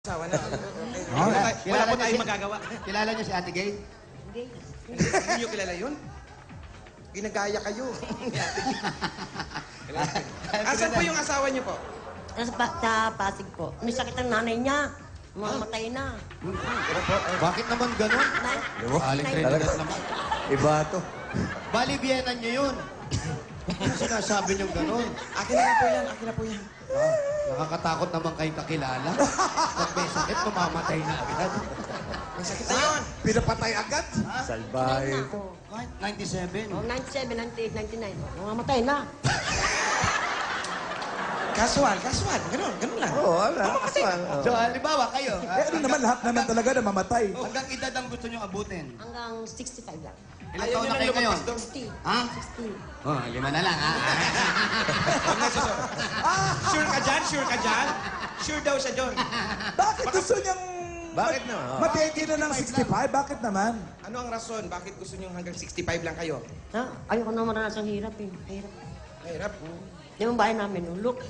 Asawa na. Oh, Wala po tayong magagawa. Kilala niyo si Ate Gay? Hindi. Hindi niyo kilala yun? Ginagaya kayo. Asan po yung asawa niyo po? Sa Pasig po. May sakit ang nanay niya. Mamatay na. Bakit naman ganun? Aling Trinidad naman. Iba to. Bali, Vienna niyo yun. Ano sinasabi niyo ganun? Akin na po yan, akin na po yan. Nakakatakot naman kayong kakilala. Pag may sakit, mamamatay na agad. May sakit na yun. Pinapatay agad. Patay Salbahe. na ako. Kahit 97. Oh, 97, 98, 99. Mamatay na. Casual. Ganun lang. Oo, wala. Aswal. So, halimbawa, kayo. Ano naman, lahat naman talaga na mamatay. Hanggang edad ang gusto niyo abutin. Hanggang 65 lang. Ilang Ayaw taon niyo na nang kayo ngayon? lumabas doon. 60. Ha? 60. Oh, 5 na lang, ha? Huwag na susunod. Sure ka dyan? Sure ka dyan? Sure daw siya dyan. Bakit gusto niyang... Bakit na? Matindi na ng 65? Bakit naman? Ano ang rason? Bakit gusto niyo hanggang 65 lang kayo? Ha? Ayoko na maranasan hirap eh. Hirap. Mahirap. Yung bahay namin, ulok.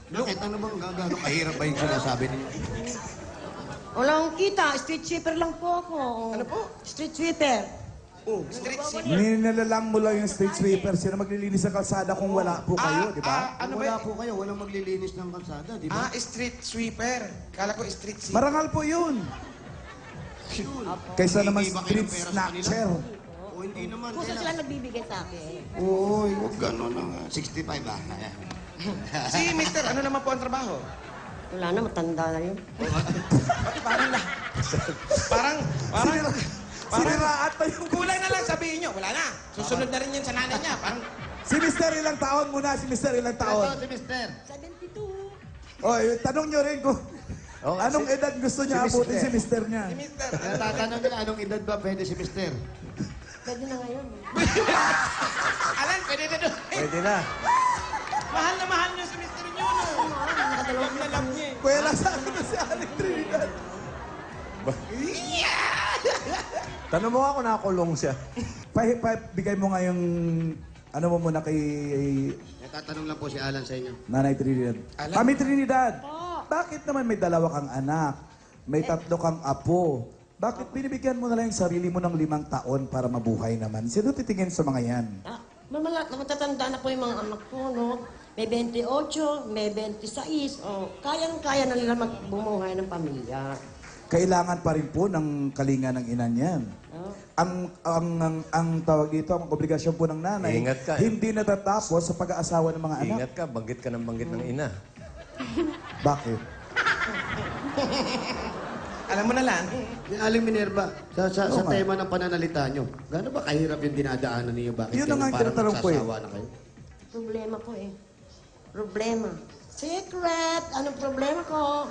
Bakit? Ano bang gano'n kahirap ba yung sinasabi ninyo? Walang kita. Street sweeper lang po ako. Ano po? Street sweeper. Oh, street scene. Nilalalang mo lang yung street sweeper. Sino maglilinis sa kalsada kung wala po kayo, di ba? Ano Wala ba? po kayo, walang maglilinis ng kalsada, di ba? Street sweeper. Kala ko street scene. Marangal po yun. Kaysa naman Hindi ba kayo street ng pera sa snatcher. O hindi naman. Kung saan sila nagbibigay sa akin. Oo, huwag gano'n na nga. 65 ah. Si Mister, ano naman po ang trabaho? Wala na, matanda na yun. Pati parang na. Parang, Siniraan pa yung... kulang na lang sabihin nyo. Wala na. Susunod na rin yan sa nanay niya. Parang, Si Mister ilang taon muna, si Mister ilang Ito, taon. si Mister. 72. Oy, tanong nyo rin kung Oh, anong edad gusto niya si abutin Mister. si Mister niya. si Mister. Tatanong nila, anong edad ba pwede si Mister? Pwede na ngayon. Alan, pwede na doon. Pwede na. Mahal na mahal niyo si Mister nyo, no? Love na love niya. Kuya, sa akin na si Alec Trinidad. Tanong mo ako nakakulong siya. Bigay mo nga yung... Ano mo muna kay Tatanong lang po si Alan sa inyo. Nanay Trinidad. Alam. Kami Trinidad, bakit naman may 2 kang anak? May 3 kang apo? Bakit binibigyan mo na lang yung sarili mo ng 5 taon para mabuhay naman? Sino titingin sa mga yan? Matatanda na po yung mga anak ko, no? May 28, may 26. Oh, kayang-kaya na nila magbumuhay ng pamilya. Kailangan pa rin po ng kalinga ng ina niyan. Oh. Ang tawag dito, ang obligasyon po ng nanay, Ingat ka, eh. hindi natatapos sa pag-aasawa ng mga anak. Ingat ka, banggit ka ng banggit ng ina. Bakit? Alam mo na lang. Aling Minerva, sa Oo nga. tema ng pananalita nyo, gaano ba kahirap yung dinadaanan ninyo? Bakit Yun na nga ang parang tinatanong ko, eh. nagsasawa na kayo? Problema po eh. Problema. Secret! Anong problema ko?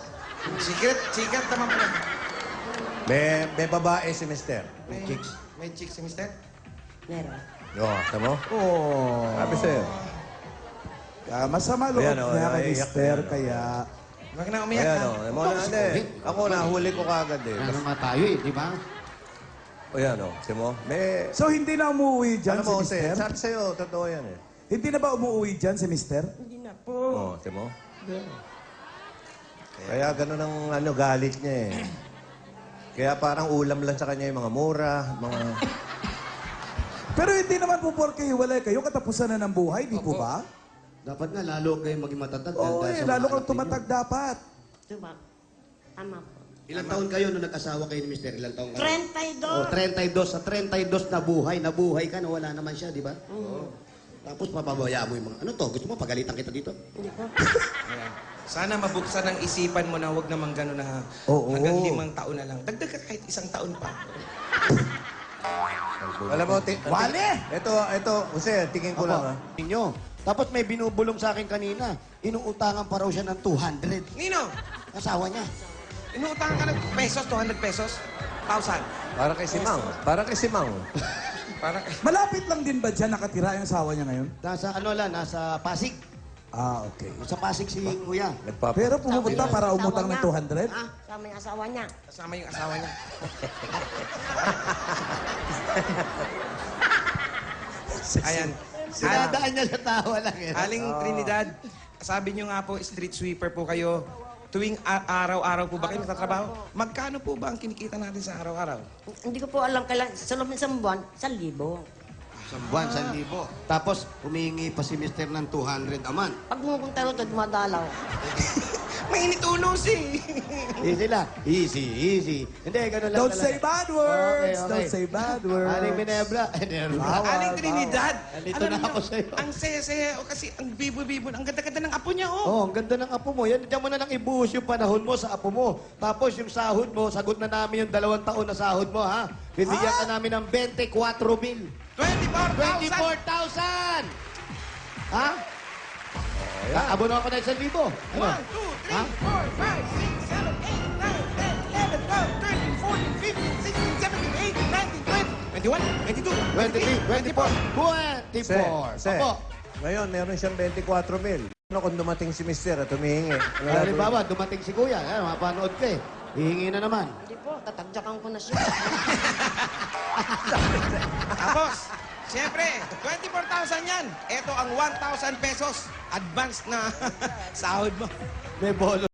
Secret naman pala. May babae si Mister. May chick si Mister? Meron. Oo, tamo? Oh. Sabi sa'yo. Masama loob Ayan, oh, niya kay naiiyak Mister, na yan, oh. kaya... Huwag na umiyak Ayan ka. o. Ako nahuli ko kagad eh. Ano nga tayo eh, di ba? Ayan o. Timo? May... So, hindi na umuwi dyan Ano si mo, Mister? sabi sa'yo, totoo yan eh. Hindi na ba umuwi dyan si Mister? Hindi na po. Oo, timo? Kaya ganun ang galit niya eh. Kaya parang ulam lang sa kanya yung mga mura, mga... Pero hindi naman po porke hiwalay kayo, katapusan na ng buhay, di po ba? Dapat nga lalo kayo maging matatag. Oo, dahil sa lalo mga kang anak ninyo. tumatag dapat. Diba? Tama po. Ilang taon kayo nung nag-asawa kayo ni Mister? Ilang taon kayo? 32. Oh, 32. Sa 32 nabuhay ka na wala naman siya, di ba? Oo. Tapos papabaya mo yung mga, ano to? Gusto mo pagalitan kita dito? Hindi po. Ayan. Sana mabuksan ang isipan mo na huwag namang gano'n na Oo. hanggang 5 taon na lang. Dagdag ka kahit 1 taon pa. Alam mo, Wale! Ito, Jose, tingin ko lang ha. Ninyo. Tapos may binubulong sa akin kanina. Inuutangan pa raw siya ng 200. Nino, Asawa niya. inuutangan ka ng pesos, 200 pesos, 1,000. Para kay Simang. Para kay Simang. Para Malapit lang din ba dyan nakatira yung asawa niya ngayon? Nasa ano lang, nasa Pasig. Ah, okay. Sa Pasig si Kuya. Pero pumupunta para umutang ng 200? Ah, sama yung asawa niya. kasama yung asawa niya. Ayan. Sinadaan niya sa tawa lang eh. Aling Trinidad, sabi niyo nga po, street sweeper po kayo. Tuwing araw-araw po ba kayo nagtatrabaho? Magkano po ba ang kinikita natin sa araw-araw? Hindi ko po alam kailan, sa loob ng isang buwan, 1,000. Isang buwan, 1,000. Tapos, humingi pa si Mr. ng 200 a month. Pag pumupunta rito, dumadalaw. Mainit ulo si. Easy lang. Easy, easy. Hindi, ganun lang Don't talaga. say bad words! Okay. Don't say bad words. Aling Minebra. Bawal, Aling Trinidad. Nandito Alam na niyo, ako sa'yo. Ang saya-saya, o kasi ang bibo-bibo, ang ganda-ganda ng apo niya, oh. Oh, ang ganda ng apo mo. Yan, diyan mo na lang ibuhos yung panahon mo sa apo mo. Tapos yung sahod mo, sagot na namin yung 2 taon na sahod mo, ha? Bibigyan ka namin ng 24,000. 24,000! 24,000! Ha? Abono ako na 1,000. Ano? 1, 2, 3, Ha? 4, 5, 6, 7, 8, 9, 10, 11, 12, 13, 14, 15, 16, 17, 18, 19, 20, 21, 22, 23, 24. Se, Opo. ngayon meron siyang 24,000. Ano kung dumating si Mister at humihingi? Ano gagawin? Halimbawa, dumating si Kuya. Yan, mapanood ka eh. Hihingi na naman. Hindi po, tatagyakan ko na siya. Tapos, siyempre, 24,000 yan. Ito ang 1,000 pesos. Advance na sahod mo. May bolo.